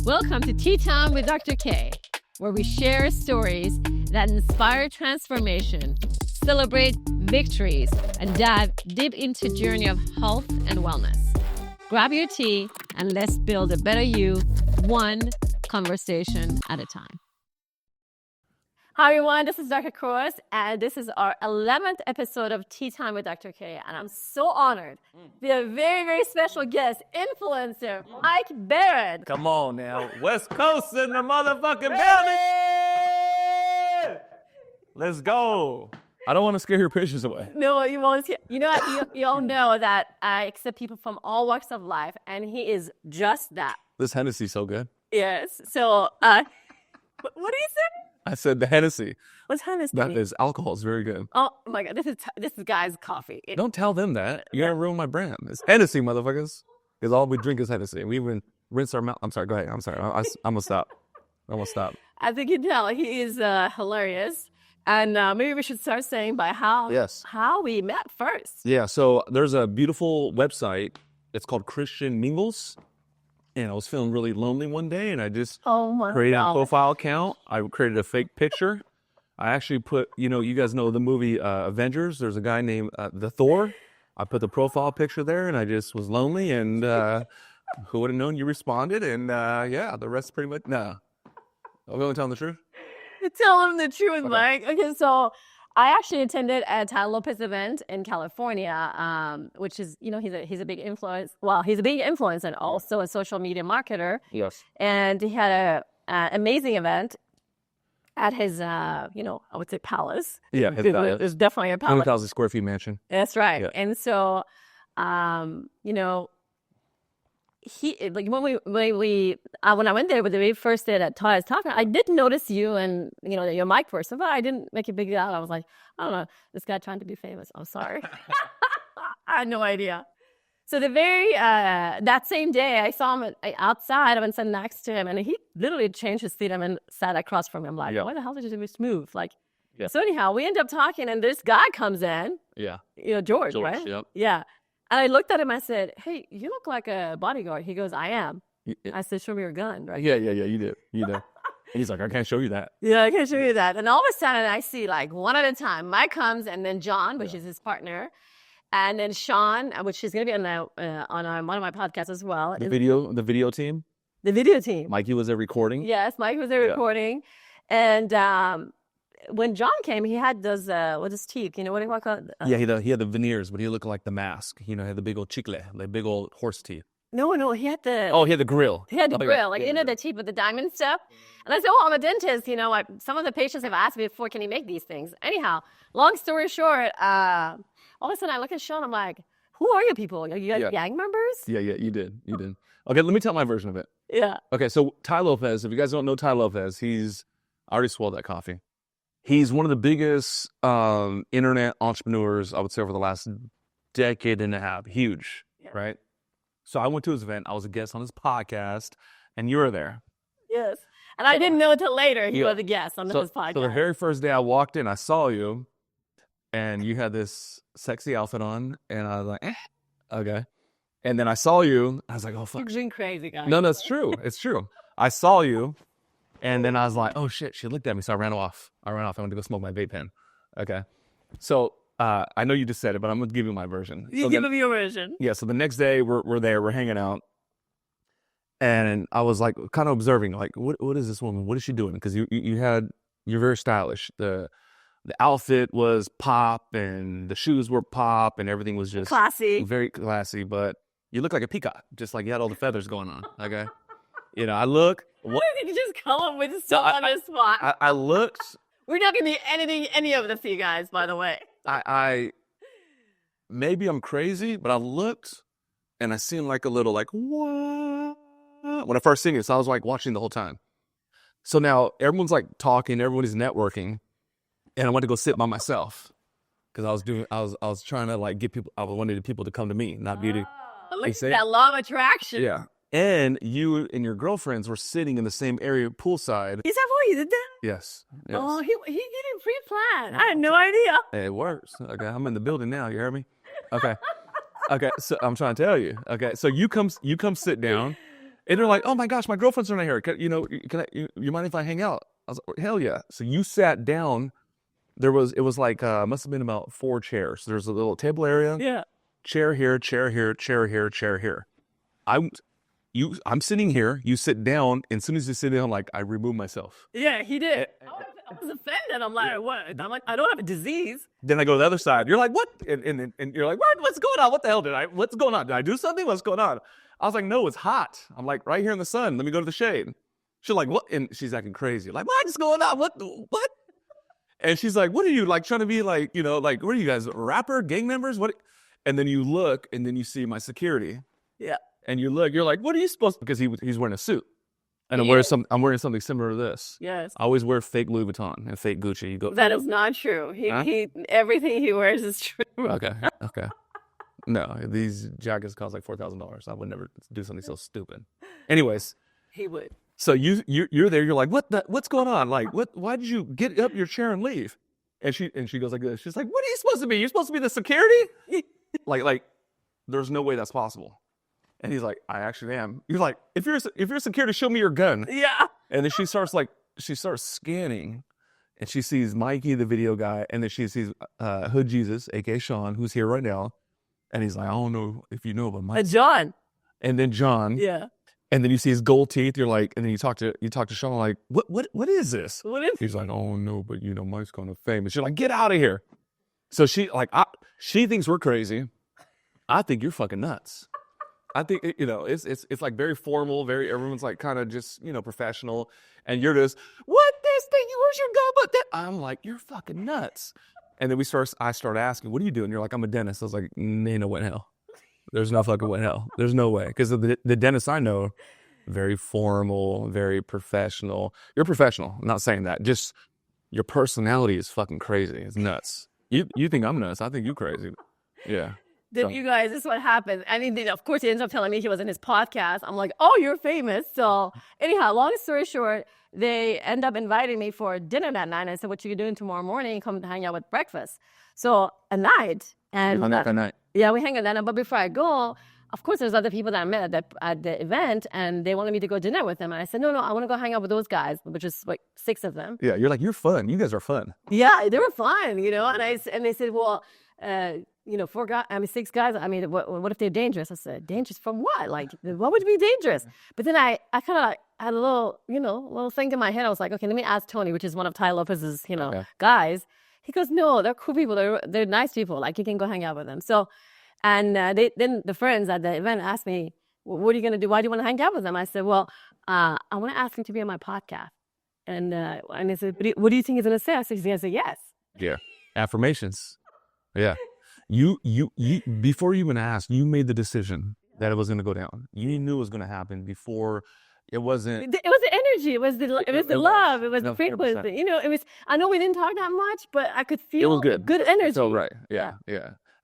Welcome to Tea Time with Dr. K, where we share stories that inspire transformation, celebrate victories, and dive deep into the journey of health and wellness. Grab your tea and let's build a better you, one conversation at a time. Hi everyone, this is Dr. Cross, and this is our 11th episode of Tea Time with Dr. K, and I'm so honored to be a very, very special guest, influencer, Mike Barron. Come on now, West Coast in the motherfucking building! Let's go. I don't want to scare your patients away. No, you won't. You know what? You all know that I accept people from all walks of life, and he is just that. This Hennessy's so good. Yes. So, what do you say? I said the Hennessy. What's Hennessy? That is alcohol. It's very good. Oh my God, this is guy's coffee. Don't tell them that. You're gonna ruin my brand. It's Hennessy, motherfuckers. Because all we drink is Hennessy. We even rinse our mouth. I'm sorry. Go ahead. I'm sorry. I'm gonna stop. I'm gonna stop. As you can tell, he is hilarious. And maybe we should start saying by how we met first. Yeah. So there's a beautiful website. It's called Christian Mingles. And I was feeling really lonely one day, and I just created a profile account. I created a fake picture. I actually put, you guys know the movie Avengers. There's a guy named the Thor. I put the profile picture there, and I just was lonely, and who would have known you responded? And the rest pretty much, Are we only telling the truth? Tell him the truth, Okay. Mike. Okay, so I actually attended a Ty Lopez event in California, which is, he's a big influence. Well, he's a big influence and also a social media marketer. Yes. And he had an amazing event at his, I would say palace. Yeah, It's definitely a palace. 100,000 square feet mansion. That's right. Yeah. And so, he when I went there with the very first day that Ty was talking, I did notice you and your mic person, but I didn't make a big deal. I was like, I don't know, this guy trying to be famous. I'm sorry. I had no idea. So the very that same day, I saw him outside. I went sitting next to him, and he literally changed his seat and sat across from him. Like, why the hell did you do this move? So anyhow, we end up talking, and this guy comes in. Yeah. George, right? Yep. Yeah. And I looked at him, I said, hey, you look like a bodyguard. He goes, I am. I said, show me your gun. Right? Yeah, you did. And he's like, I can't show you that. Yeah, I can't show you that. And all of a sudden, I see one at a time. Mike comes, and then John, which is his partner, and then Sean, which is going to be on one of my podcasts as well. The video team? The video team. Mikey was there recording? Yes, Mike was there recording. And when John came, he had those, what is teeth? What do you call it? Yeah, he had the veneers, but he looked like the mask. He had the big old chicle, the big old horse teeth. No, he had the... Oh, he had the grill. He had the grill, the teeth with the diamond stuff. And I said, I'm a dentist. Some of the patients have asked me before, can you make these things? Anyhow, long story short, all of a sudden I look at Sean, I'm like, who are you people? Are you guys gang members? Yeah, you did. Okay, let me tell my version of it. Yeah. Okay, so Ty Lopez, if you guys don't know Ty Lopez, I already swallowed that coffee. He's one of the biggest internet entrepreneurs, I would say, over the last decade and a half. Huge, right? So I went to his event. I was a guest on his podcast, and you were there. Yes. And I didn't know until later he was a guest on his podcast. So the very first day I walked in, I saw you, and you had this sexy outfit on, and I was like, okay. And then I saw you, I was like, oh, fuck. You're being crazy, guys. No, it's true. It's true. I saw you. And then I was like, oh, shit, she looked at me, so I ran off. I went to go smoke my vape pen. Okay. So I know you just said it, but I'm going to give you my version. Give me your version. Yeah, so the next day we're there, we're hanging out. And I was like kind of observing, like, what is this woman? What is she doing? Because you're very stylish. The outfit was pop, and the shoes were pop, and everything was just classy. Very classy, but you look like a peacock, just like you had all the feathers going on. Okay. I look. Why did you just come up with stuff on the spot? I looked. We're not going to be editing any of this, you guys, by the way. I maybe I'm crazy, but I looked and I seemed like a little like, what? When I first seen it, so I was like watching the whole time. So now everyone's like talking, everybody's networking, and I went to go sit by myself because I was trying to like get people. I wanted people to come to me, not beauty. Look at that law of attraction. Yeah. And you and your girlfriends were sitting in the same area poolside. Is that what you did that? Yes. Oh, he did it pre-planned. I had no idea. It works. Okay, I'm in the building now. You heard me? Okay. So I'm trying to tell you. Okay, so you come sit down, And they're like, oh my gosh, my girlfriend's not here. You mind if I hang out? I was like, hell yeah. So you sat down. It was like, must have been about 4 chairs. There's a little table area. Yeah. Chair here, chair here, chair here, chair here. I'm sitting here. You sit down. And as soon as you sit down, like I remove myself. Yeah, he did. I was offended. I'm like, what? I'm like, I don't have a disease. Then I go to the other side. You're like, what? And you're like, what? What's going on? What the hell what's going on? Did I do something? What's going on? I was like, no, it's hot. I'm like, right here in the sun. Let me go to the shade. She's like, what? And she's acting crazy. Like, what is going on? What? And she's like, what are you, like, trying to be like, like, what are you guys, rapper, gang members? What? And then you look, and then you see my security. Yeah. And you look, you're like, what are you supposed to? Because he's wearing a suit. And I'm wearing something similar to this. Yes. I always wear fake Louis Vuitton and fake Gucci. You go. That is not true. Everything he wears is true. Okay. No, these jackets cost like $4,000. I would never do something so stupid. Anyways, he would. So you're there. You're like, what's going on? Like, why did you get up your chair and leave? And she goes like this. She's like, what are you supposed to be? You're supposed to be the security? like, there's no way that's possible. And he's like, I actually am. He's like, if you're security, show me your gun. Yeah. And then she starts scanning, and she sees Mikey, the video guy, and then she sees Hood Jesus, aka Sean, who's here right now. And he's like, I don't know if you know, but Mike. John. And then John. Yeah. And then you see his gold teeth. You're like, and then you talk to Sean like, what is this? What is? He's like, oh no, but Mike's going to fame. And she's like, get out of here. So she thinks we're crazy. I think you're fucking nuts. I think it's like very formal, everyone's like kind of just professional, and you're just what this thing? Where's your gun? But that I'm like, you're fucking nuts. And then I start asking, what are you doing? You're like, I'm a dentist. I was like, ain't no way in hell. There's no fucking way in hell. There's no way, because the dentists I know, very formal, very professional. You're professional. I'm not saying that. Just your personality is fucking crazy. It's nuts. You think I'm nuts? I think you crazy. Yeah. You guys, this is what happened. I mean, of course, he ends up telling me he was in his podcast. I'm like, oh, you're famous. So anyhow, long story short, they end up inviting me for dinner that night. And I said, what you doing tomorrow morning? Come to hang out with breakfast. So a night. And hung out that night. Yeah, we hang out that night. But before I go, of course, there's other people that I met at the event, and they wanted me to go dinner with them. And I said, no, I want to go hang out with those guys, which is like 6 of them. Yeah, you're like, you're fun. You guys are fun. Yeah, they were fun, And they said, well, 6 guys. I mean, what if they're dangerous? I said, dangerous from what? Like, what would be dangerous? But then I kind of had a little thing in my head. I was like, okay, let me ask Tony, which is one of Ty Lopez's, guys. He goes, no, they're cool people. They're nice people. Like, you can go hang out with them. So, and then the friends at the event asked me, what are you going to do? Why do you want to hang out with them? I said, well, I want to ask him to be on my podcast. And they said, what do you think he's going to say? I said, he's going to say yes. Yeah. Affirmations. Yeah. You before you even asked, you made the decision that it was going to go down. You knew it was going to happen before. It wasn't. It was the energy. It was the love. It was the frequency. It was. I know we didn't talk that much, but I could feel it was good. Good energy. So right. Yeah.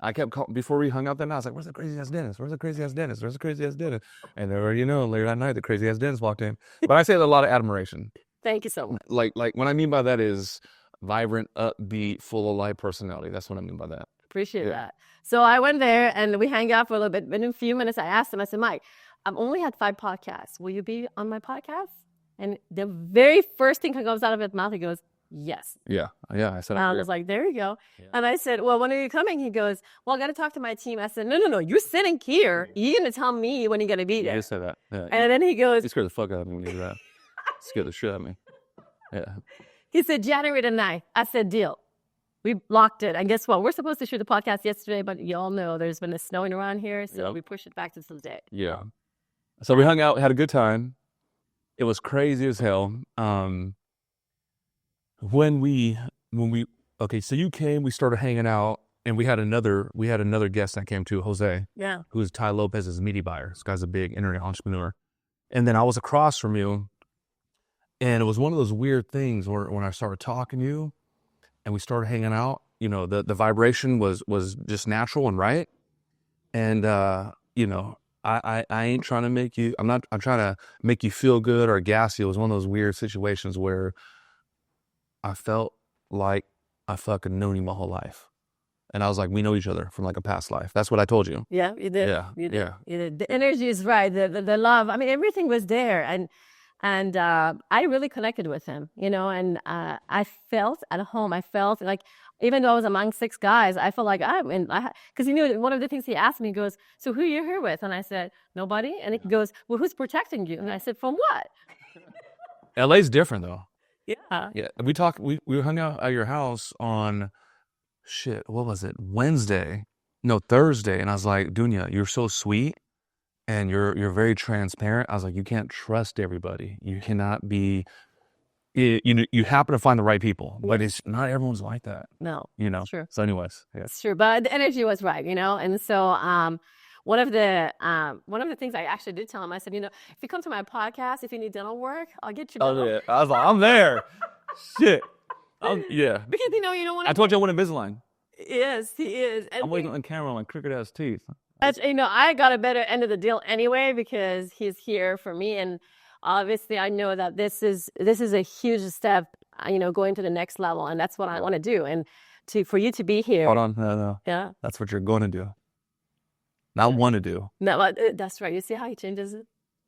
I kept calling before we hung out that night. I was like, "Where's the crazy ass dentist? Where's the crazy ass dentist? Where's the crazy ass dentist?" And there, later that night, the crazy ass dentist walked in. But I say a lot of admiration. Thank you so much. Like what I mean by that is vibrant, upbeat, full of life personality. That's what I mean by that. Appreciate that. So I went there and we hang out for a little bit. But in a few minutes, I asked him, I said, Mike, I've only had 5 podcasts. Will you be on my podcast? And the very first thing that comes out of his mouth, he goes, yes. Yeah. I said, I was like, there you go. Yeah. And I said, well, when are you coming? He goes, well, I got to talk to my team. I said, no. You're sitting here. You're going to tell me when you're going to be there. You said that. Yeah. And then he goes. You scared the fuck out of me when you did that. Scared the shit out of me. Yeah. He said, January the 9th. I said, deal. We locked it. And guess what? We're supposed to shoot the podcast yesterday, but you all know there's been a snowing around here. So we pushed it back to today. Yeah. So we hung out, had a good time. It was crazy as hell. So you came, we started hanging out, and we had another guest that came too, Jose. Yeah. Who's Ty Lopez's media buyer. This guy's a big internet entrepreneur. And then I was across from you, and it was one of those weird things where when I started talking to you and we started hanging out, the vibration was just natural and right. And I ain't trying to make you, I'm trying to make you feel good or gas you. It was one of those weird situations where I felt like I fucking known you my whole life. And I was like, we know each other from like a past life. That's what I told you. Yeah, you did. Yeah. You did. Yeah. You did. The energy is right. The love. I mean, everything was there, and I really connected with him, and I felt at home. I felt like, even though I was among 6 guys, I felt like because one of the things he asked me, he goes, "So who are you here with?" And I said, "Nobody." And he goes, "Well, who's protecting you?" And I said, "From what?" LA's different though. Yeah. Yeah. We hung out at your house on what was it? Thursday. And I was like, Dunya, you're so sweet and you're very transparent. I was like, you can't trust everybody. You cannot be, you happen to find the right people, but it's not everyone's like that. No. True. So anyways, yeah. It's true. But the energy was right, and so, one of the things I actually did tell him, I said, if you come to my podcast, if you need dental work, I'll get you dental. Oh, yeah. I was like, I'm there. Shit. Yeah. Because, you don't want to. I told you I went Invisalign. Yes, he is. And I'm waiting on camera on my crooked ass teeth. I got a better end of the deal anyway because he's here for me, and obviously I know that this is a huge step, going to the next level, and that's what I want to do. And for you to be here. Hold on, no. Yeah. That's what you're going to do. Not want to do. No, that's right. You see how he changes it?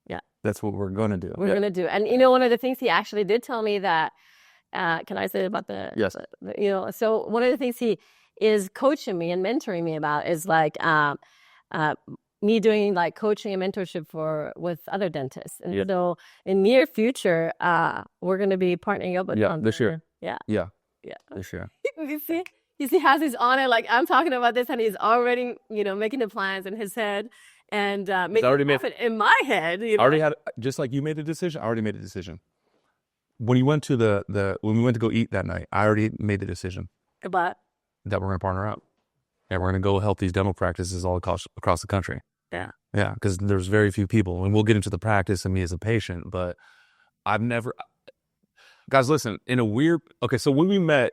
Yeah. That's what we're going to do. We're going to do. And one of the things he actually did tell me that, can I say about the? Yes. So one of the things he is coaching me and mentoring me about is like me doing like coaching and mentorship with other dentists. And so in near future, we're going to be partnering up with this year. Yeah. This year. You see, has his honor, like I'm talking about this, and he's already, making the plans in his head, and making it in my head. I already had, just like you made a decision. I already made a decision. When you went to when we went to go eat that night, I already made the decision. But that we're going to partner up, and we're going to go help these dental practices all across the country. Yeah. Yeah, because there's very few people, and we'll get into the practice and me as a patient, but I've never. Guys, listen. So when we met.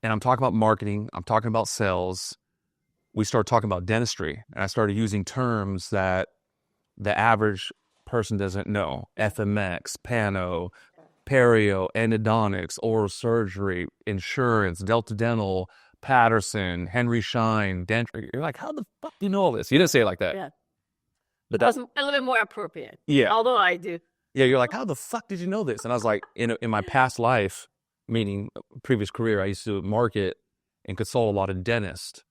And I'm talking about marketing, I'm talking about sales, we started talking about dentistry. And I started using terms that the average person doesn't know. FMX, Pano, Perio, endodontics, oral surgery, insurance, Delta Dental, Patterson, Henry Schein, dentistry. You're like, how the fuck do you know all this? You didn't say it like that. Yeah. But that was a little bit more appropriate. Yeah. Although I do. Yeah, you're like, how the fuck did you know this? And I was like, in my past life, meaning previous career, I used to market and consult a lot of dentists.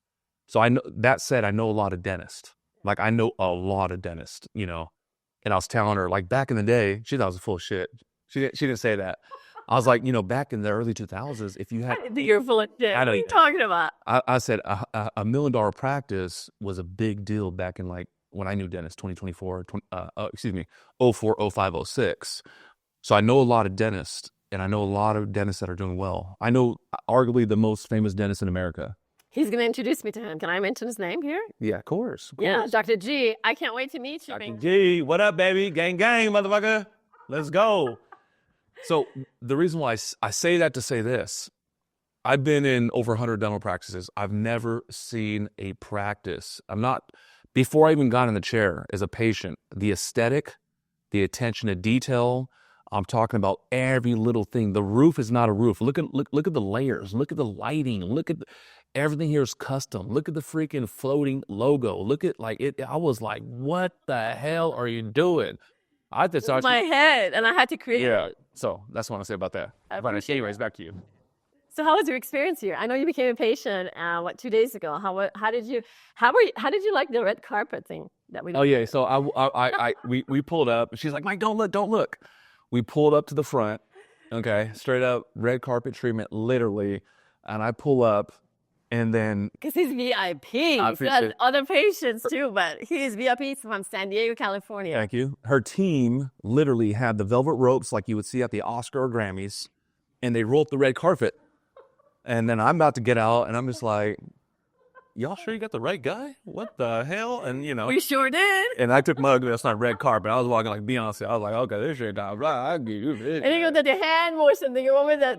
So I know, that said, I know a lot of dentists. Like I know a lot of dentists, And I was telling her, like back in the day, she thought I was full of shit. She didn't say that. I was like, back in the early 2000s, if you had, you're full of shit. What are you talking about? I said a $1 million practice was a big deal back in like when I knew dentists, 2024, 04, 05, 06. So I know a lot of dentists. And I know a lot of dentists that are doing well. I know arguably the most famous dentist in America. He's going to introduce me to him. Can I mention his name here? Yeah, of course. Yeah, Dr. G. I can't wait to meet you. Dr. G, what up, baby? Gang, gang, motherfucker. Let's go. So the reason why I say that to say this, I've been in over 100 dental practices. I've never seen a practice. Before I even got in the chair as a patient, the aesthetic, the attention to detail, I'm talking about every little thing. The roof is not a roof. Look at the layers. Look at the lighting. Look at everything here is custom. Look at the freaking floating logo. Look at it. I was like, what the hell are you doing? I just thought my head, and I had to create. Yeah. So that's what I say about that. But anyways, back to you. So how was your experience here? I know you became a patient 2 days ago. How did you like the red carpet thing that we did? Oh yeah. So we pulled up. She's like, Mike, don't look. We pulled up to the front, okay, straight up red carpet treatment, literally. And I pull up, and then because he's VIP, he's got other patients too, but he's VIP from San Diego, California. Thank you. Her team literally had the velvet ropes like you would see at the Oscar or Grammys, and they rolled the red carpet. And then I'm about to get out, and I'm just like, y'all sure you got the right guy? What the hell? And we sure did. And I took my ugly, that's not red carpet. I was walking like Beyonce. I was like, okay, this shit not right. I'll give you this. And you go the hand motion. You remember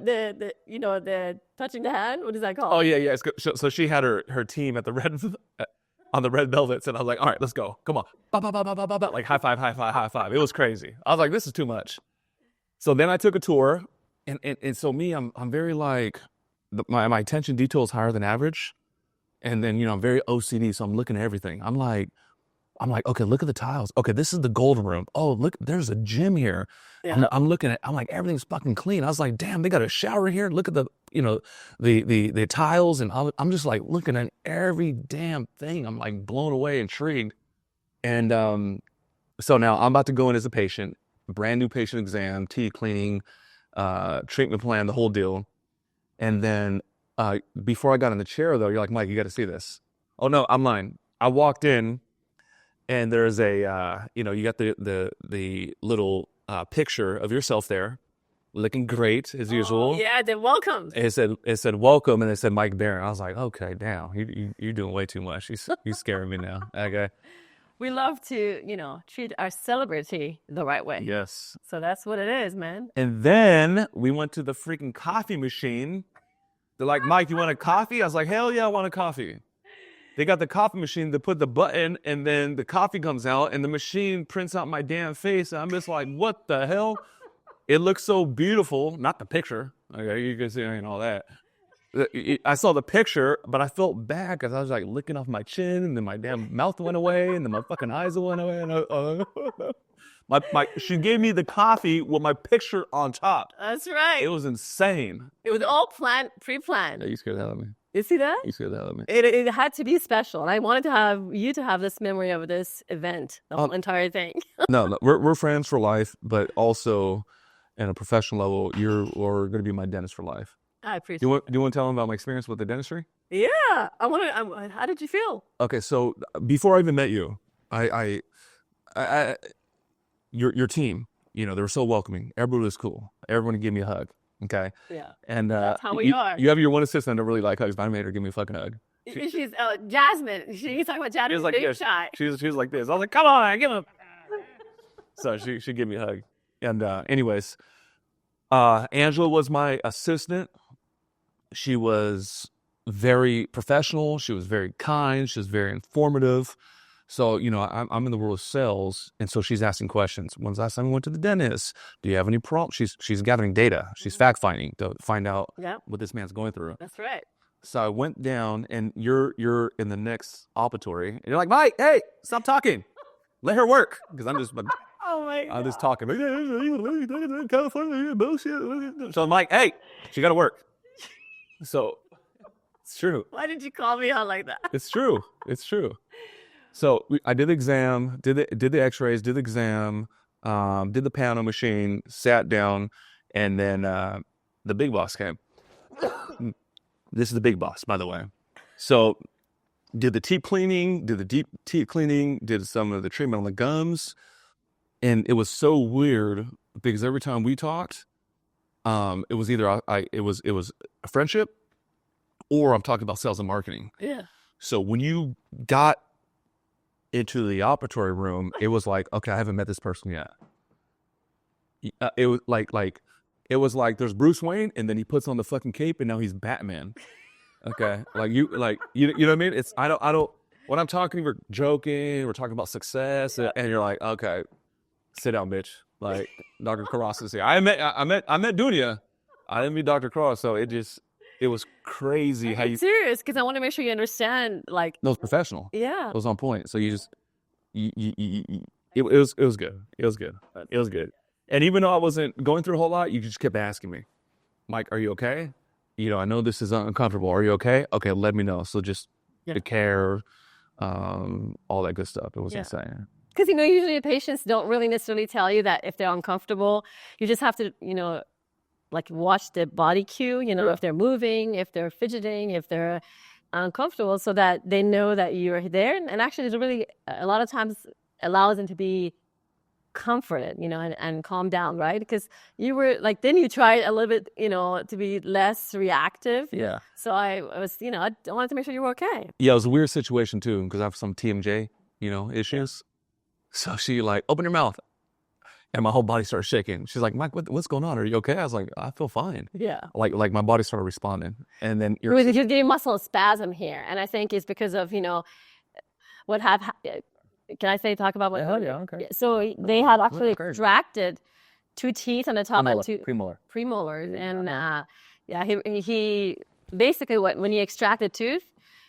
the touching the hand? What is that called? Oh yeah. So she had her team at the red on the red velvets, and I was like, all right, let's go. Come on. Bah, bah, bah, bah, bah, bah, bah. Like high five. It was crazy. I was like, this is too much. So then I took a tour, and so me, I'm very like my attention detail is higher than average. And then, I'm very OCD, so I'm looking at everything. I'm like, okay, look at the tiles. Okay, this is the gold room. Oh, look, there's a gym here. Yeah. I'm looking at, I'm like, everything's fucking clean. I was like, damn, they got a shower here. Look at the, the tiles. And I'm just like looking at every damn thing. I'm like blown away, intrigued. And so now I'm about to go in as a patient, brand new patient exam, teeth cleaning, treatment plan, the whole deal. And then before I got in the chair, though, you're like, Mike, you got to see this. Oh, no, I'm lying. I walked in, and there's a, you got the little picture of yourself there, looking great as usual. Yeah, they're welcome. It said welcome, and it said Mike Barron. I was like, okay, damn, you're doing way too much. You're scaring me now. Okay. We love to, treat our celebrity the right way. Yes. So that's what it is, man. And then we went to the freaking coffee machine. They're like, Mike, you want a coffee? I was like, hell yeah, I want a coffee. They got the coffee machine to put the button, and then the coffee comes out, and the machine prints out my damn face. And I'm just like, what the hell? It looks so beautiful. Not the picture. Okay, you can see all that. I saw the picture, but I felt bad because I was like licking off my chin, and then my damn mouth went away, and then my fucking eyes went away. And she gave me the coffee with my picture on top. That's right. It was insane. It was all pre-planned. Yeah, you scared the hell out of me. You see that? You scared the hell out of me. It had to be special, and I wanted to have you to have this memory of this event, the whole entire thing. No, we're friends for life, but also, at a professional level, you're going to be my dentist for life. I appreciate. Do you want to tell them about my experience with the dentistry? Yeah, I want to. How did you feel? Okay, so before I even met you, I your team, they were so welcoming. Everybody was cool. Everyone gave me a hug. Okay. Yeah. And that's how we are. You have your one assistant that really like hugs, but I made her give me a fucking hug. She's Jasmine. She's talking about Jasmine. She was like, yeah, shy. She was like this. I was like, come on, give him. So she gave me a hug. And anyways, Angela was my assistant. She was very professional. She was very kind. She was very informative. So, I'm in the world of sales, and so she's asking questions. When's the last time we went to the dentist? Do you have any problems? She's gathering data. She's fact-finding to find out what this man's going through. That's right. So I went down, and you're in the next operatory, and you're like, Mike, hey, stop talking. Let her work. Because I'm just oh my God. I'm just talking. California, bullshit. So I'm like, hey, she got to work. So it's true. Why did you call me out like that? It's true. It's true. So I did the exam, did the x-rays, did the exam, did the piano machine, sat down, and then the big boss came. This is the big boss, by the way. So did the teeth cleaning, did the deep teeth cleaning, did some of the treatment on the gums. And it was so weird because every time we talked, it was either it was a friendship, or I'm talking about sales and marketing. Yeah. So when you got into the operatory room, it was like, okay, I haven't met this person yet. It was it was like there's Bruce Wayne, and then he puts on the fucking cape, and now he's Batman. Okay, you know what I mean? It's I don't. When I'm talking, we're joking, we're talking about success, and you're like, okay, sit down, bitch. Like Dr. Cross is here. I met Dunya. I didn't meet Dr. Cross, so it was crazy how you. Serious, because I want to make sure you understand. Like, no, it's professional. Yeah, it was on point. So you just, it was good. It was good. It was good. And even though I wasn't going through a whole lot, you just kept asking me, Mike, are you okay? I know this is uncomfortable. Are you okay? Okay, let me know. So just the care, all that good stuff. It was insane. Because usually the patients don't really necessarily tell you that if they're uncomfortable. You just have to, like watch the body cue, if they're moving, if they're fidgeting, if they're uncomfortable, so that they know that you're there. And actually, it's really, a lot of times allows them to be comforted, and calm down, right? Because you were like, then you tried a little bit, to be less reactive. Yeah. So I was, I wanted to make sure you were okay. Yeah, it was a weird situation too, because I have some TMJ, issues. So she like, open your mouth. And my whole body started shaking. She's like, Mike, what's going on? Are you okay? I was like, I feel fine. Yeah. Like my body started responding. And then you're getting muscle spasm here. And I think it's because of, what can I talk about what? Yeah, okay. So they had actually extracted 2 teeth on the top and 2 premolars. And he basically when he extracted tooth,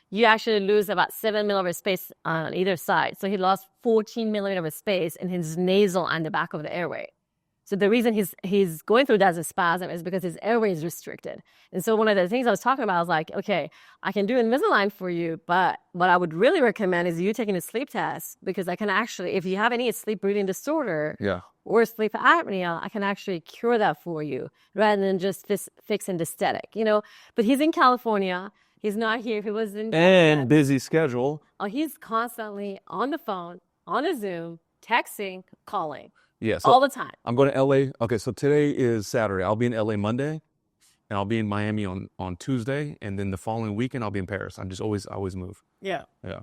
you actually lose about 7 millimeter space on either side. So he lost 14 millimeter of space in his nasal and the back of the airway. So the reason he's going through that as a spasm is because his airway is restricted. And so one of the things I was talking about, I was like, okay, I can do Invisalign for you, but what I would really recommend is you taking a sleep test, because I can actually, if you have any sleep breathing disorder or sleep apnea, I can actually cure that for you rather than just fixing the static, you know. But he's in California. He's not here. If he was in and busy schedule. Oh, he's constantly on the phone, on a Zoom, texting, calling. Yeah, so all the time. I'm going to LA. Okay, so today is Saturday. I'll be in LA Monday, and I'll be in Miami on Tuesday, and then the following weekend I'll be in Paris. I'm just always move. Yeah. Yeah.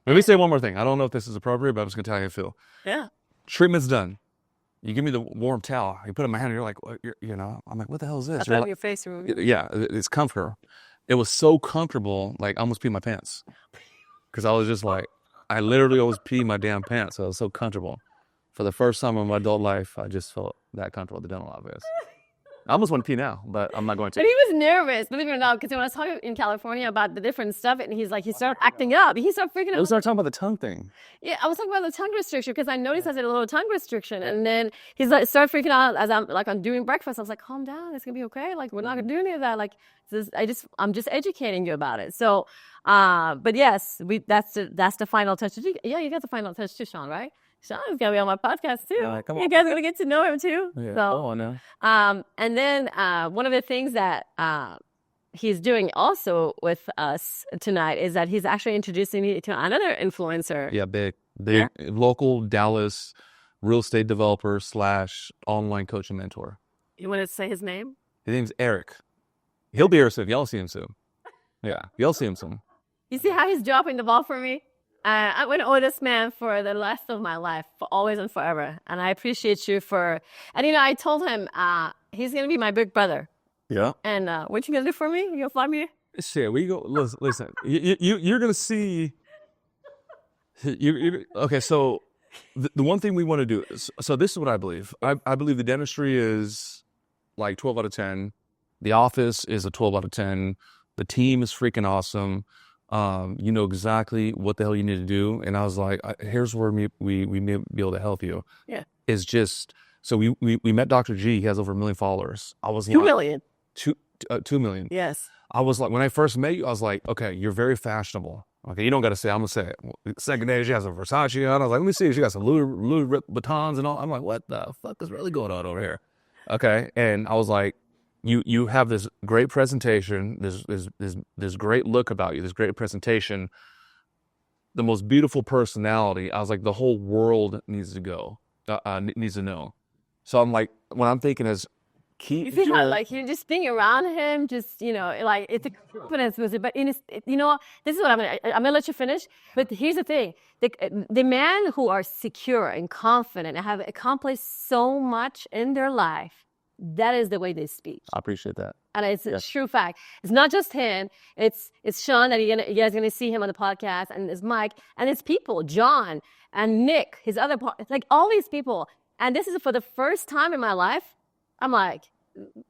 Let me say one more thing. I don't know if this is appropriate, but I'm just going to tell you how I feel. Yeah. Treatment's done. You give me the warm towel. You put it in my hand, and you're like, well, you know, I'm like, what the hell is this? That's on your face. Yeah, it's comfortable. It was so comfortable, like I almost peed my pants. Because I was just like, I literally always pee my damn pants. So it was so comfortable. For the first time in my adult life, I just felt that comfortable at the dental office. I almost want to pee now, but I'm not going to. And he was nervous, believe it or not, because when I was talking in California about the different stuff, and he's like, he started acting up. He started freaking out. We started talking about the tongue thing. Yeah, I was talking about the tongue restriction because I noticed I had a little tongue restriction. And then he's like, started freaking out as I'm doing breakfast. I was like, calm down. It's going to be okay. Like, we're not going to do any of that. Like, I'm just educating you about it. So, but yes, that's the final touch. Yeah, you got the final touch too, Sean, right? Sean's going to be on my podcast, too. Come on. You guys are going to get to know him, too. Yeah. So, no. And then one of the things that he's doing also with us tonight is that he's actually introducing me to another influencer. Yeah, big local Dallas real estate developer / online coach and mentor. You want to say his name? His name's Eric. He'll be here soon. Y'all see him soon. Yeah, y'all see him soon. You see how he's dropping the ball for me? I'm going to owe this man for the rest of my life, for always and forever. And I appreciate you and you know, I told him he's going to be my big brother. Yeah. And what you going to do for me? You going to fly me? Shit, we go, listen, you're going to see, okay, so the one thing we want to do is, so this is what I believe. I believe the dentistry is like 12 out of 10. The office is a 12 out of 10. The team is freaking awesome. You know exactly what the hell you need to do. And I was like, here's where we may be able to help you. Yeah. It's just, so we met Dr. G. He has over 1 million followers. I was 2 million. 2 million. Yes. I was like, when I first met you, I was like, okay, you're very fashionable. Okay, you don't got to say, I'm going to say it. Well, the second day, she has a Versace on. I was like, let me see. She got some Louis Vuittons and all. I'm like, what the fuck is really going on over here? Okay. And I was like, you have this great presentation, this great look about you, this great presentation, the most beautiful personality. I was like, the whole world needs to know. So I'm like, what I'm thinking is, you see how, like, you're just being around him, just, you know, like, it's a confidence with it. But, you know, this is what I'm going to let you finish. But here's the thing. The men who are secure and confident and have accomplished so much in their life, that is the way they speak. I appreciate that. And it's a true fact. It's not just him. It's Sean that you guys are going to see him on the podcast, and it's Mike, and it's people, John and Nick, his other part. It's like all these people. And this is for the first time in my life. I'm like,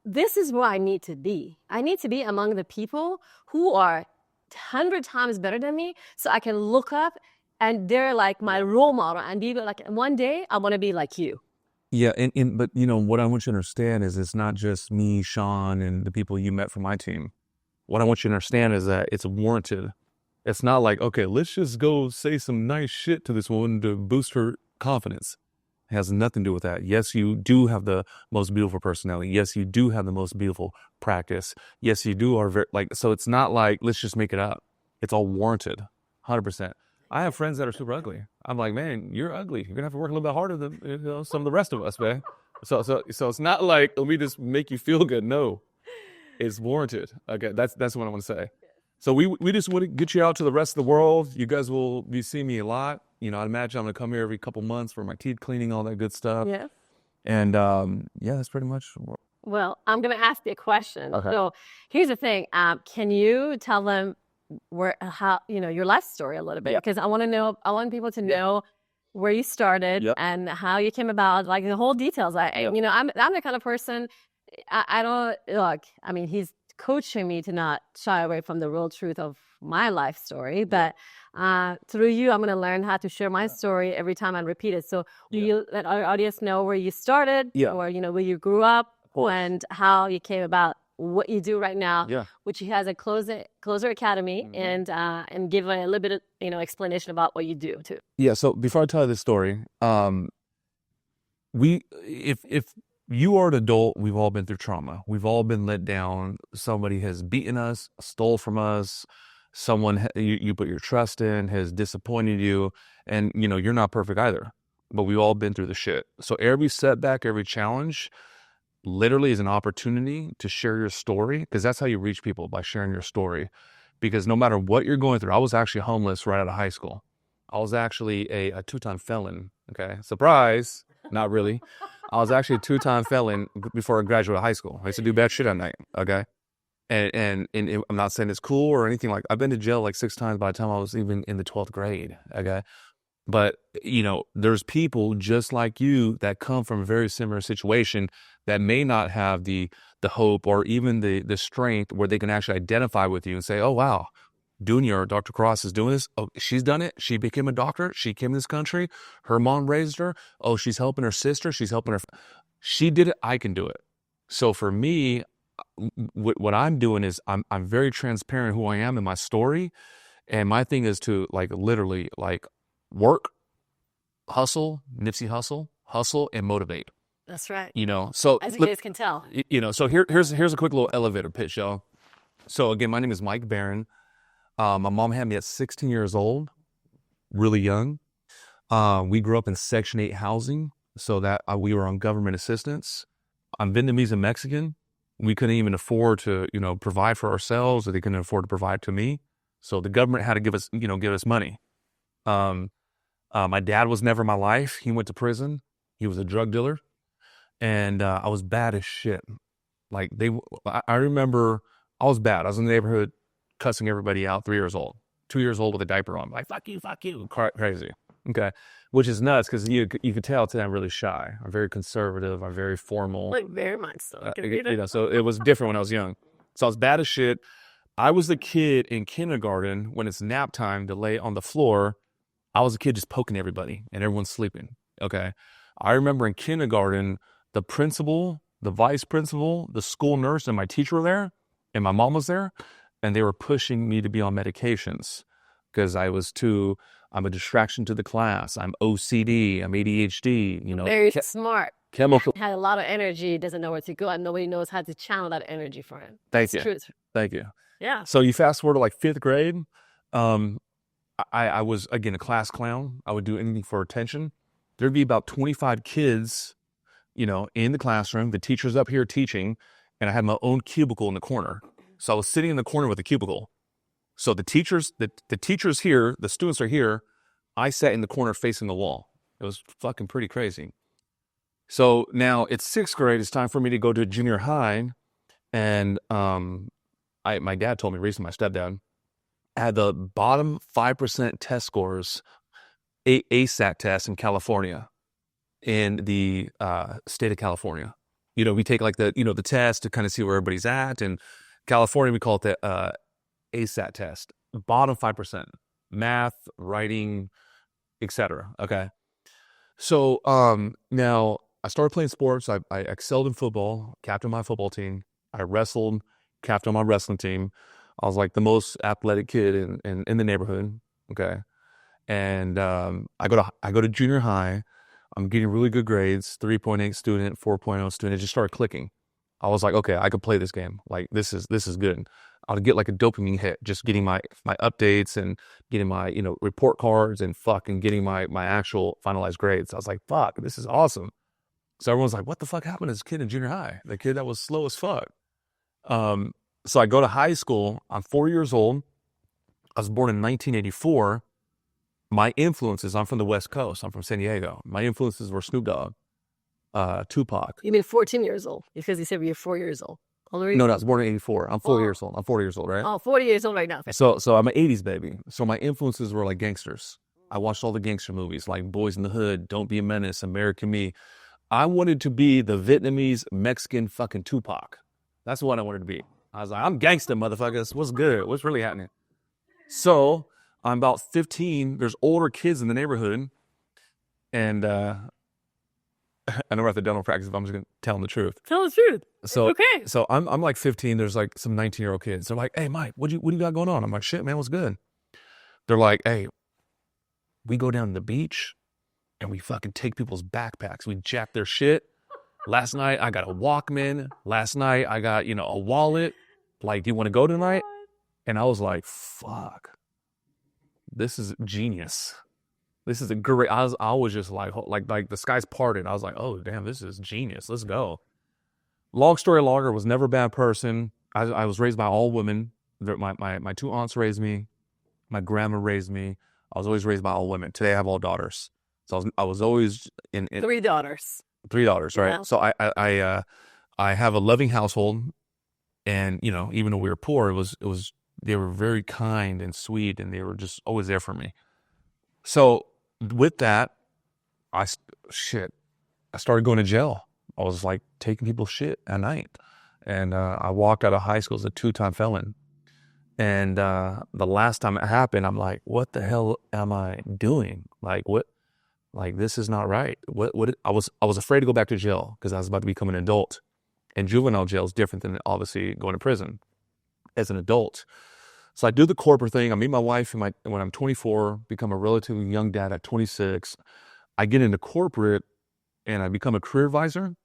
this is where I need to be. I need to be among the people who are 100 times better than me, so I can look up and they're like my role model and be like, one day I want to be like you. Yeah, but you know what I want you to understand is it's not just me, Sean, and the people you met from my team. What I want you to understand is that it's warranted. It's not like, okay, let's just go say some nice shit to this woman to boost her confidence. It has nothing to do with that. Yes, you do have the most beautiful personality. Yes, you do have the most beautiful practice. Yes, you do are very, like, so it's not like, let's just make it up. It's all warranted, 100%. I have friends that are super ugly. I'm like, man, you're ugly. You're gonna have to work a little bit harder than some of the rest of us, man. So it's not like, let me just make you feel good. No, it's warranted. Okay, that's what I want to say. So we just want to get you out to the rest of the world. You guys will be seeing me a lot. You know, I'd imagine I'm gonna come here every couple months for my teeth cleaning, all that good stuff. Yeah. And that's pretty much. Well, I'm gonna ask you a question. Okay. So here's the thing. Can you tell them how your life story a little bit, because I want people to know where you started and how you came about, like the whole details. I'm the kind of person, I don't look. I mean, he's coaching me to not shy away from the real truth of my life story, but through you, I'm going to learn how to share my story every time I repeat it. So will you let our audience know where you started or, where you grew up and how you came about what you do right now, which has a Closer Academy, and give a little bit of, explanation about what you do too. Yeah. So before I tell you this story, if you are an adult, we've all been through trauma. We've all been let down. Somebody has beaten us, stole from us. Someone you put your trust in has disappointed you, and you're not perfect either. But we've all been through the shit. So every setback, every challenge, literally is an opportunity to share your story, because that's how you reach people, by sharing your story. Because no matter what you're going through, I was actually homeless right out of high school. I was actually a 2-time felon. Okay, surprise. Not really. I was actually a 2-time felon before I graduated high school. I used to do bad shit at night. Okay. And I'm not saying it's cool or anything. Like, I've been to jail like 6 times by the time I was even in the 12th grade. Okay. But, there's people just like you that come from a very similar situation that may not have the hope or even the strength where they can actually identify with you and say, oh, wow, Dunya or Dr. Cross is doing this. Oh, she's done it. She became a doctor. She came to this country. Her mom raised her. Oh, she's helping her sister. She's helping her. She did it. I can do it. So for me, what I'm doing is I'm very transparent who I am in my story. And my thing is to literally work, hustle, Nipsey hustle and motivate. That's right. So as you guys can tell, so here's a quick little elevator pitch, y'all. So again, my name is Mike Barron. My mom had me at 16 years old, really young. We grew up in Section 8 housing, so that we were on government assistance. I'm Vietnamese and Mexican. We couldn't even afford to, provide for ourselves, or they couldn't afford to provide to me. So the government had to give us money. My dad was never in my life. He went to prison. He was a drug dealer, and I was bad as shit. I remember I was bad. I was in the neighborhood cussing everybody out, 3 years old, 2 years old with a diaper on, like, fuck you, crazy. Okay. Which is nuts, because you could tell today I'm really shy. I'm very conservative. I'm very formal. Very much so. So it was different when I was young. So I was bad as shit. I was the kid in kindergarten when it's nap time to lay on the floor. I was a kid just poking everybody and everyone's sleeping. Okay. I remember in kindergarten, the principal, the vice principal, the school nurse, and my teacher were there, and my mom was there, and they were pushing me to be on medications because I'm a distraction to the class. I'm OCD. I'm ADHD. Very smart. Chemical. Had a lot of energy, doesn't know where to go, and nobody knows how to channel that energy for him. Thank you. Truth. Thank you. Yeah. So you fast forward to 5th grade. I was, again, a class clown. I would do anything for attention. There'd be about 25 kids, in the classroom. The teacher's up here teaching, and I had my own cubicle in the corner. So I was sitting in the corner with a cubicle. So the teacher's here, the students are here. I sat in the corner facing the wall. It was fucking pretty crazy. So now it's 6th grade. It's time for me to go to junior high. And my dad told me recently, my stepdad, I had the bottom 5% test scores, ASAT test in California, in the state of California. We take the test to kind of see where everybody's at. And California, we call it the ASAT test, bottom 5%, math, writing, etc. Okay. So now I started playing sports. I excelled in football, captained my football team. I wrestled, captained my wrestling team. I was like the most athletic kid in the neighborhood. Okay. And I go to junior high. I'm getting really good grades, 3.8 student, 4.0 student. It just started clicking. I was like, okay, I could play this game. Like, this is good. I'll get like a dopamine hit, just getting my updates and getting my, report cards and fucking getting my actual finalized grades. I was like, fuck, this is awesome. So everyone's like, what the fuck happened to this kid in junior high? The kid that was slow as fuck. So I go to high school. I'm 4 years old. I was born in 1984. My influences, I'm from the West Coast. I'm from San Diego. My influences were Snoop Dogg, Tupac. You mean 14 years old? Because you said you're 4 years old. Already? No, I was born in 84. I'm 40 years old. I'm 40 years old, right? Oh, 40 years old right now. So I'm an 80s baby. So my influences were like gangsters. I watched all the gangster movies like Boys in the Hood, Don't Be a Menace, American Me. I wanted to be the Vietnamese, Mexican fucking Tupac. That's what I wanted to be. I was like, I'm gangster, motherfuckers. What's good? What's really happening? So I'm about 15. There's older kids in the neighborhood. And I know we're at the dental practice, but I'm just going to tell them the truth. Tell the truth. So, Okay. So I'm like 15. There's like some 19-year-old kids. They're like, hey, Mike, what do you got going on? I'm like, shit, man, what's good? They're like, hey, we go down to the beach and we fucking take people's backpacks. We jack their shit. Last night, I got a Walkman. Last night, I got, a wallet. Like, do you want to go tonight? And I was like, fuck. This is genius. This is a great, I was just like the skies parted. I was like, oh, damn, this is genius. Let's go. Long story longer, was never a bad person. I was raised by all women. My two aunts raised me. My grandma raised me. I was always raised by all women. Today I have all daughters. So I was always in 3 daughters. 3 daughters, right? Yeah. So I have a loving household, and even though we were poor, they were very kind and sweet, and they were just always there for me. So with that, I started going to jail. I was like taking people's shit at night, and I walked out of high school as a 2-time felon. And the last time it happened, I'm like, what the hell am I doing? Like, what? Like, this is not right. I was afraid to go back to jail because I was about to become an adult. And juvenile jail is different than obviously going to prison as an adult. So I do the corporate thing. I meet my wife when I'm 24, become a relatively young dad at 26. I get into corporate and I become a career advisor.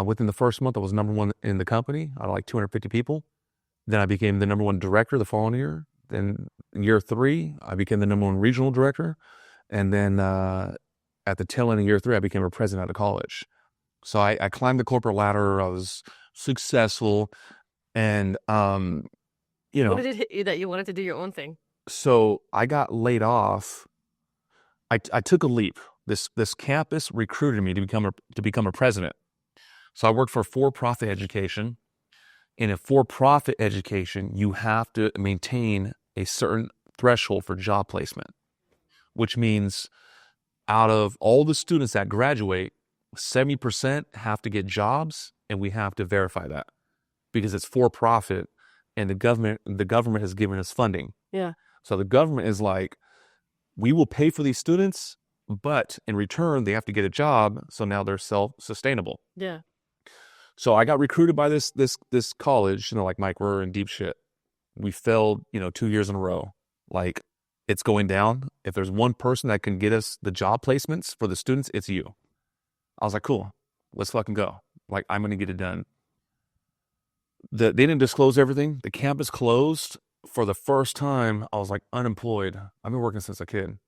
Within the first month, I was number 1 in the company out of like 250 people. Then I became the number 1 director the following year. Then year 3, I became the number 1 regional director. And then at the tail end of year 3, I became a president out of college. So I climbed the corporate ladder. I was successful. And, What did it hit you that you wanted to do your own thing? So I got laid off. I took a leap. This campus recruited me to become a president. So I worked for for-profit education. In a for-profit education, you have to maintain a certain threshold for job placement, which means out of all the students that graduate, 70% have to get jobs, and we have to verify that because it's for-profit, and the government has given us funding. Yeah. So the government is like, we will pay for these students, but in return, they have to get a job, so now they're self-sustainable. Yeah. So I got recruited by this college, like, Mike, we're in deep shit. We failed, 2 years in a row. Like, it's going down. If there's one person that can get us the job placements for the students, it's you. I was like, cool, let's fucking go. Like, I'm going to get it done. They didn't disclose everything. The campus closed. For the first time, I was like unemployed. I've been working since a kid,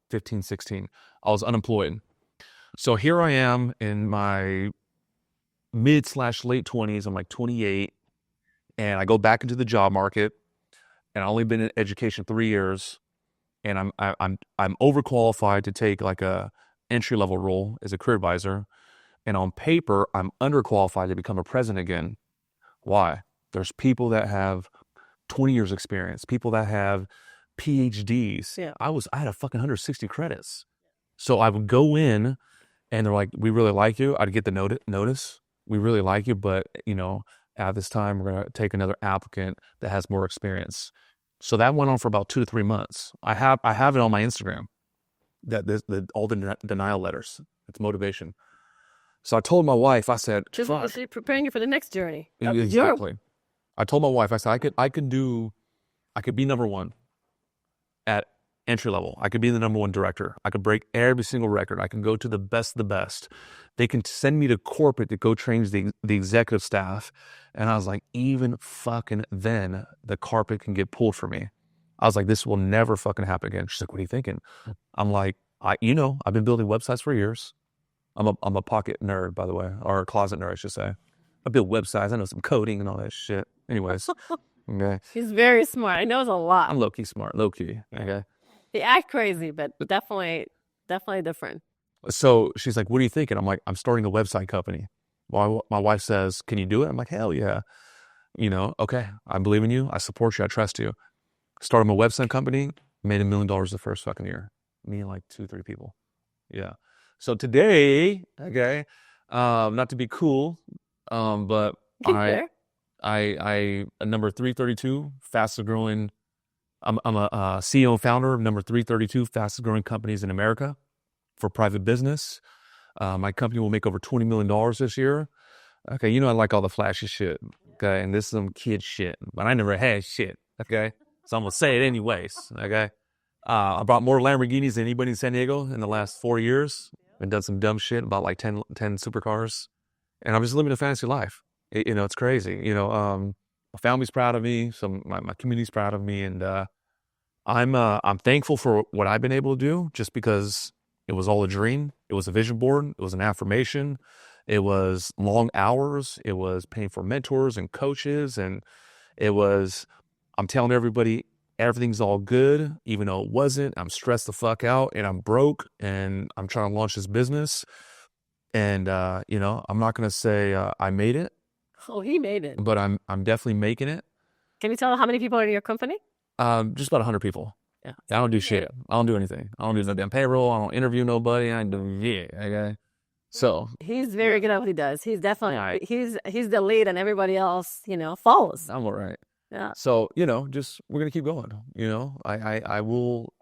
15, 16. I was unemployed. So here I am in my mid/late 20s. I'm like 28, and I go back into the job market, and I've only been in education 3 years, and I'm overqualified to take like a entry-level role as a career advisor, and on paper I'm underqualified to become a president again. Why? There's people that have 20 years experience, people that have PhDs. Yeah. I had a fucking 160 credits. So I would go in and they're like, we really like you. I'd get the notice. We really like you, but at this time we're going to take another applicant that has more experience. So that went on for about 2 to 3 months. I have it on my Instagram, all the denial letters. It's motivation. So I told my wife, I said, she's preparing you for the next journey. Exactly. I told my wife, I said, I could be number 1 at entry level. I could be the number 1 director. I could break every single record. I can go to the best of the best. They can send me to corporate to go train the executive staff. And I was like, even fucking then, the carpet can get pulled for me. I was like, this will never fucking happen again. She's like, what are you thinking? I'm like, I've been building websites for years. I'm a pocket nerd, by the way, or a closet nerd, I should say. I build websites. I know some coding and all that shit. Anyways, okay. He's very smart. He knows a lot. I'm low-key smart, low-key, okay? He act crazy, but definitely different. So she's like, what are you thinking? I'm like, I'm starting a website company. Well, my wife says, can you do it? I'm like, hell yeah. Okay, I believe in you. I support you. I trust you. Started my website company, made $1 million the first fucking year. Me and like 2-3 people. Yeah. So today, okay, not to be cool, but I number 332, fastest growing I'm a CEO and founder of number 332 fastest growing companies in America for private business. My company will make over $20 million this year. Okay, you know I like all the flashy shit. Okay, and this is some kid shit, but I never had shit. Okay, so I'm gonna say it anyways. Okay, I bought more Lamborghinis than anybody in San Diego in the last 4 years, and done some dumb shit about like 10 supercars, and I'm just living a fantasy life. It's crazy. My family's proud of me, my community's proud of me, and I'm thankful for what I've been able to do, just because it was all a dream. It was a vision board. It was an affirmation. It was long hours. It was paying for mentors and coaches, and I'm telling everybody everything's all good, even though it wasn't. I'm stressed the fuck out, and I'm broke, and I'm trying to launch this business, and I'm not gonna say I made it. Oh, he made it. But I'm definitely making it. Can you tell how many people are in your company? Just about 100 people. Yeah. I don't do shit. I don't do anything. I don't do no damn payroll. I don't interview nobody. I do okay. So he's very good at what he does. He's definitely he's the lead, and everybody else, follows. I'm all right. Yeah. So just we're gonna keep going. I will.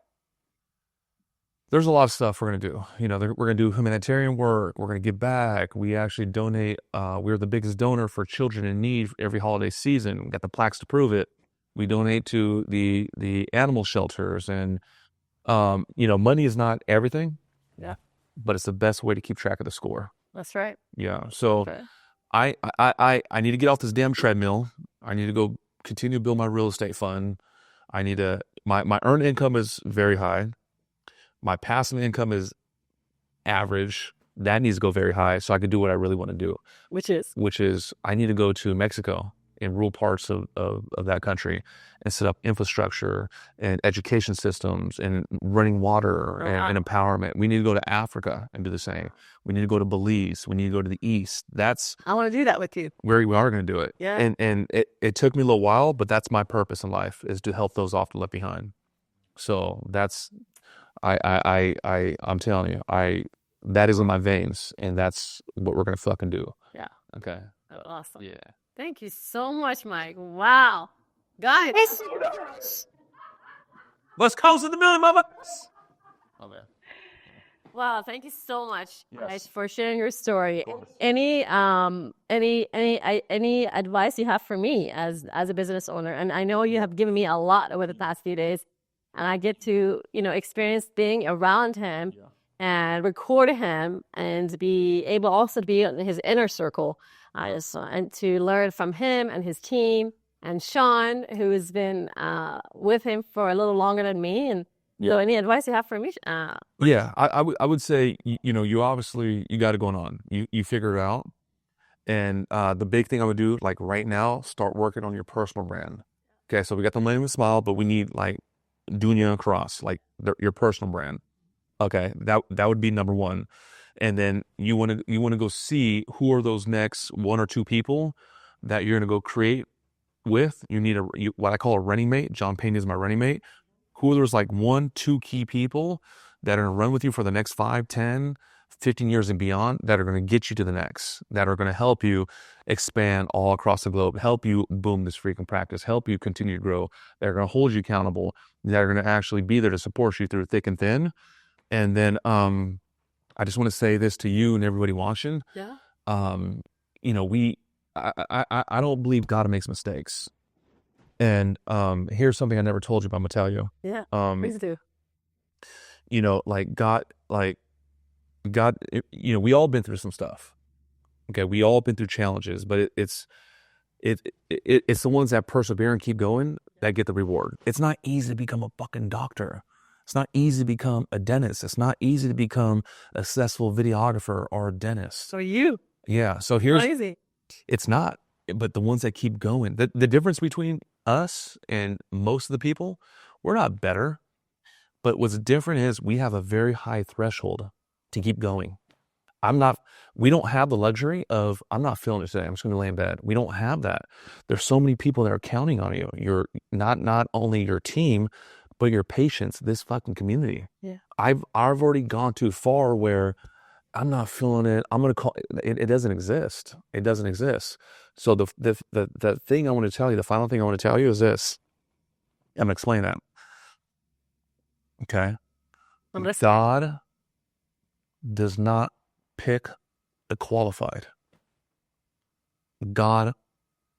There's a lot of stuff we're going to do. We're going to do humanitarian work. We're going to give back. We actually donate. We're the biggest donor for children in need every holiday season. We got the plaques to prove it. We donate to the animal shelters. And, money is not everything. Yeah. But it's the best way to keep track of the score. That's right. Yeah. So I need to get off this damn treadmill. I need to go continue to build my real estate fund. I need to, my earned income is very high. My passive income is average. That needs to go very high so I can do what I really want to do. Which is I need to go to Mexico in rural parts of that country and set up infrastructure and education systems and running water and empowerment. We need to go to Africa and do the same. We need to go to Belize. We need to go to the East. I want to do that with you. We are going to do it. Yeah. And it took me a little while, but that's my purpose in life, is to help those often left behind. So that's... I'm telling you, that is in my veins, and that's what we're gonna fucking do. Yeah. Okay. Oh, awesome. Yeah. Thank you so much, Mike. Wow, guys. What's close in the middle, mama? Oh man. Wow, thank you so much, guys, for sharing your story. Of course. Any advice you have for me as a business owner? And I know you have given me a lot over the past few days. And I get to, experience being around him and record him and be able also to be in his inner circle. And to learn from him and his team and Sean, who has been with him for a little longer than me. And so any advice you have for me? Yeah, I would say, you obviously, you got it going on. You figure it out. And the big thing I would do, like right now, start working on your personal brand. Okay, so we got the Millennium Smile, but we need like Dunya Cross, like your personal brand. Okay, that would be number one. And then you want to go see who are those next one or two people that you're going to go create with. You need what I call a running mate. John Payne is my running mate. Who are those like 1-2 key people that are going to run with you for the next 5, 10, 15 years and beyond, that are going to get you to the next, that are going to help you expand all across the globe, help you boom this freaking practice, help you continue to grow, that are going to hold you accountable, that are going to actually be there to support you through thick and thin. And then I just want to say this to you and everybody watching. Yeah. I don't believe God makes mistakes. And here's something I never told you, but I'm gonna tell you. Yeah. Please do. God, we all been through some stuff. Okay, we all been through challenges, but it's the ones that persevere and keep going that get the reward. It's not easy to become a fucking doctor. It's not easy to become a dentist. It's not easy to become a successful videographer or a dentist. So you. Yeah. So it's not. But the ones that keep going, the difference between us and most of the people, we're not better. But what's different is we have a very high threshold to keep going. We don't have the luxury of, I'm not feeling it today, I'm just going to lay in bed. We don't have that. There's so many people that are counting on you. You're not only your team, but your patients, this fucking community. Yeah. I've already gone too far where I'm not feeling it. I'm going to call it. It doesn't exist. It doesn't exist. So the thing I want to tell you, the final thing I want to tell you is this. I'm going to explain that. Okay. God does not pick the qualified. God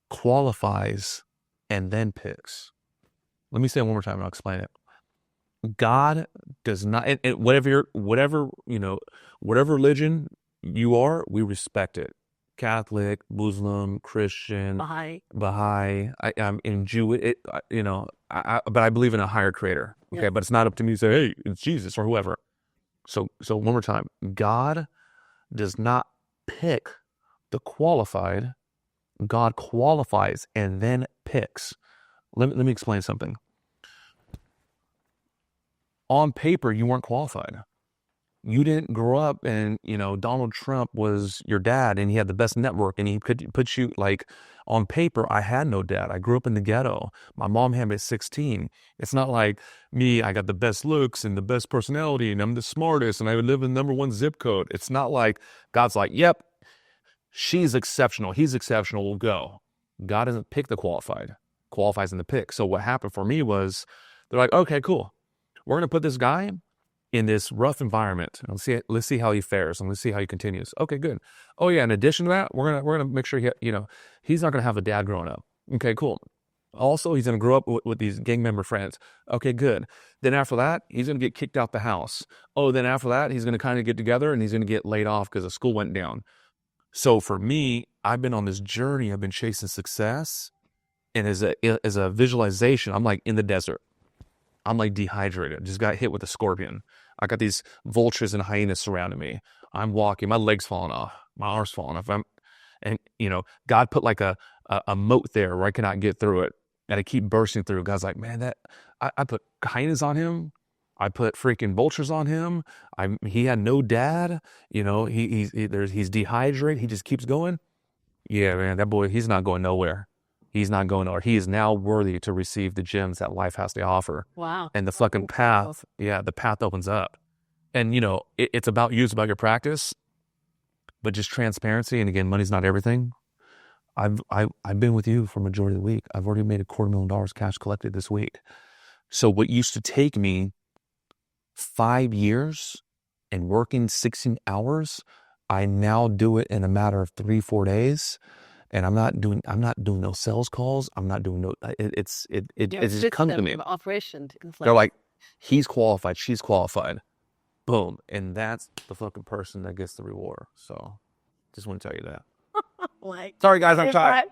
qualifies and then picks. Let me say it one more time and I'll explain it. God does not, and whatever religion you are, we respect it. Catholic, Muslim, Christian, Baha'i, I'm in Jew, but I believe in a higher creator. Okay, but it's not up to me to say, hey, it's Jesus or whoever. So one more time, God does not pick the qualified. God qualifies and then picks. Let me explain something. On paper, you weren't qualified. You didn't grow up and, Donald Trump was your dad and he had the best network and he could put you, like, on paper, I had no dad. I grew up in the ghetto. My mom had me at 16. It's not like me, I got the best looks and the best personality and I'm the smartest and I would live in the #1 zip code. It's not like God's like, yep, she's exceptional. He's exceptional. We'll go. God doesn't pick the qualified. Qualifies in the pick. So what happened for me was they're like, okay, cool. We're going to put this guy in this rough environment. Let's see how he fares and let's see how he continues. Okay, good. Oh yeah, in addition to that, we're gonna make sure he's not gonna have a dad growing up. Okay, cool. Also, he's gonna grow up with these gang member friends. Okay, good. Then after that, he's gonna get kicked out the house. Oh, then after that, he's gonna kind of get together and he's gonna get laid off because the school went down. So for me, I've been on this journey. I've been chasing success, and as a visualization, I'm like in the desert. I'm like dehydrated. Just got hit with a scorpion. I got these vultures and hyenas surrounding me. I'm walking. My legs falling off. My arms falling off. God put like a moat there where I cannot get through it. And I keep bursting through. God's like, man, I put hyenas on him. I put freaking vultures on him. He had no dad. He's dehydrated. He just keeps going. Yeah, man, that boy, he's not going nowhere. He's not going nowhere. He is now worthy to receive the gems that life has to offer. Wow. And the fucking path, the path opens up. And, it's about you. It's about your practice. But just transparency. And again, money's not everything. I've been with you for majority of the week. I've already made $250,000 cash collected this week. So what used to take me 5 years and working 16 hours, I now do it in a matter of 3-4 days. And I'm not doing no sales calls. I'm not doing no. It just comes to me. Operation. They're like, he's qualified. She's qualified. Boom, and that's the fucking person that gets the reward. So, just want to tell you that. Sorry, guys, I'm shy.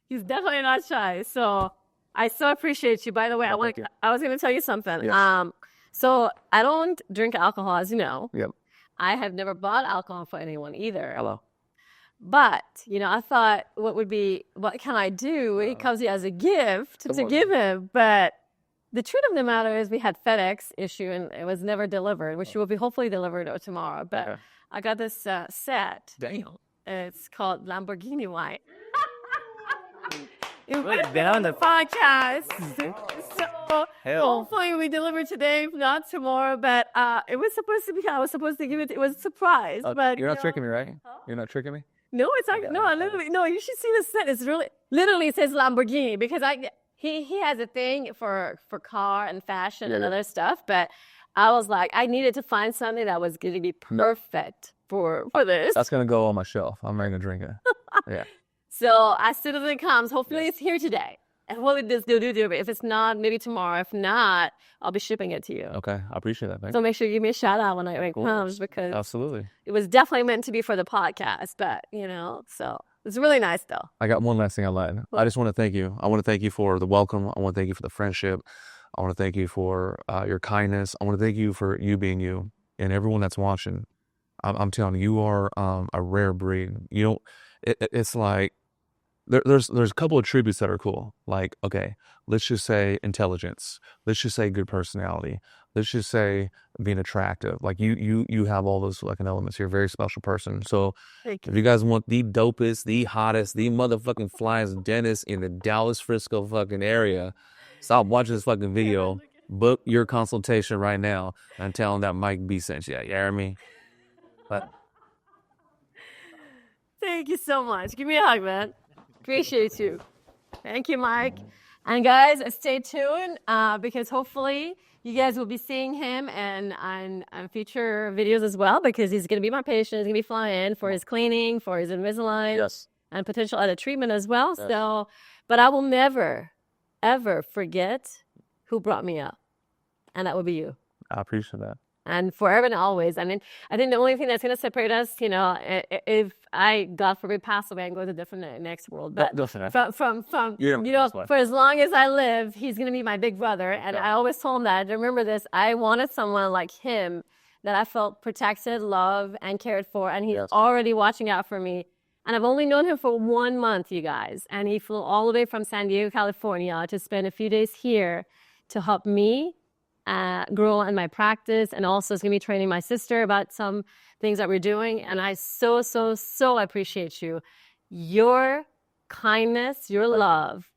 He's definitely not shy. So I so appreciate you. By the way, I was going to tell you something. Yeah. So I don't drink alcohol, as you know. Yep. I have never bought alcohol for anyone either. Hello. But, I thought, what can I do when he comes here as a gift to give him? But the truth of the matter is we had FedEx issue and it was never delivered, which will be hopefully delivered tomorrow. But I got this set. Damn. It's called Lamborghini wine. It Really went down on the podcast. So hopefully we deliver today, if not tomorrow. But it was supposed to be, I was supposed to give it, it was a surprise. But you're not tricking me, right? You're not tricking me? No, it's like, no, you should see the set. It's literally it says Lamborghini because he has a thing for car and fashion and other stuff. But I was like, I needed to find something that was going to be perfect for this. That's going to go on my shelf. I'm not going to drink it. Yeah. So as soon as it comes, hopefully it's here today. And hopefully this do. If it's not, maybe tomorrow. If not, I'll be shipping it to you. Okay. I appreciate that, man. So make sure you give me a shout out when it comes because absolutely, it was definitely meant to be for the podcast. But, so it's really nice though. I got one last thing I'd like. I just want to thank you. I want to thank you for the welcome. I want to thank you for the friendship. I want to thank you for your kindness. I want to thank you for you being you and everyone that's watching. I'm telling you, you are a rare breed. It's like, There's a couple of attributes that are cool. Like, okay, let's just say intelligence. Let's just say good personality. Let's just say being attractive. Like you have all those fucking elements. You're a very special person. So if you guys want the dopest, the hottest, the motherfucking flyest dentist in the Dallas Frisco fucking area, stop watching this fucking video. Book your consultation right now and tell them that Mike B sent you. You hear me? But thank you so much. Give me a hug, man. Appreciate you. Thank you, Mike. And guys, stay tuned because hopefully you guys will be seeing him and on future videos as well, because he's going to be my patient. He's going to be flying in for his cleaning, for his Invisalign, Yes. and potential other treatment as well. Yes. So, but I will never, ever forget who brought me up. And that would be you. I appreciate that. And forever and always. I mean, I think the only thing that's going to separate us, you know, if I, God forbid, pass away and go to a different next world. But from you know, for as long as I live, he's going to be my big brother. And I always told him that. I remember this. I wanted someone like him that I felt protected, loved, and cared for. And he's already watching out for me. And I've only known him for 1 month, you guys. And he flew all the way from San Diego, California to spend a few days here to help me grow in my practice, and also is going to be training my sister about some things that we're doing. And I so appreciate you. Your kindness, your love,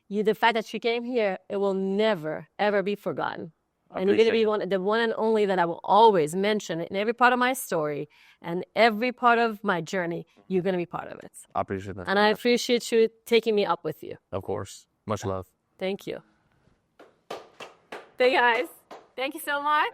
the fact that you came here, it will never, ever be forgotten. And you're going to be the one and only that I will always mention in every part of my story and every part of my journey. You're going to be part of it. I appreciate that. And I appreciate you taking me up with you. Of course. Much love. Thank you. Hey guys, thank you so much.